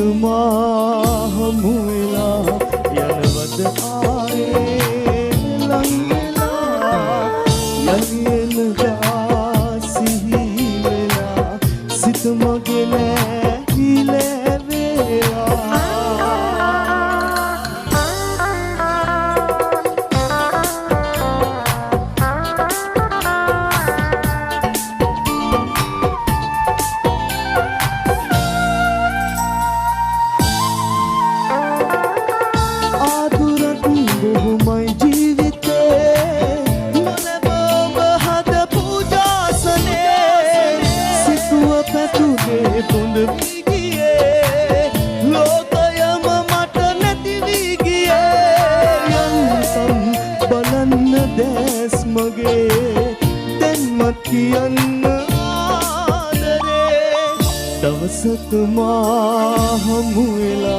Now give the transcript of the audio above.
මා හමු වෙලා යනවද ආයේ ලං වෙලා යලියනදා සිහි වෙලා සිත මගේ නැහිලා වේලා කියන්න ආදරේ දවසක මා හමු වෙලා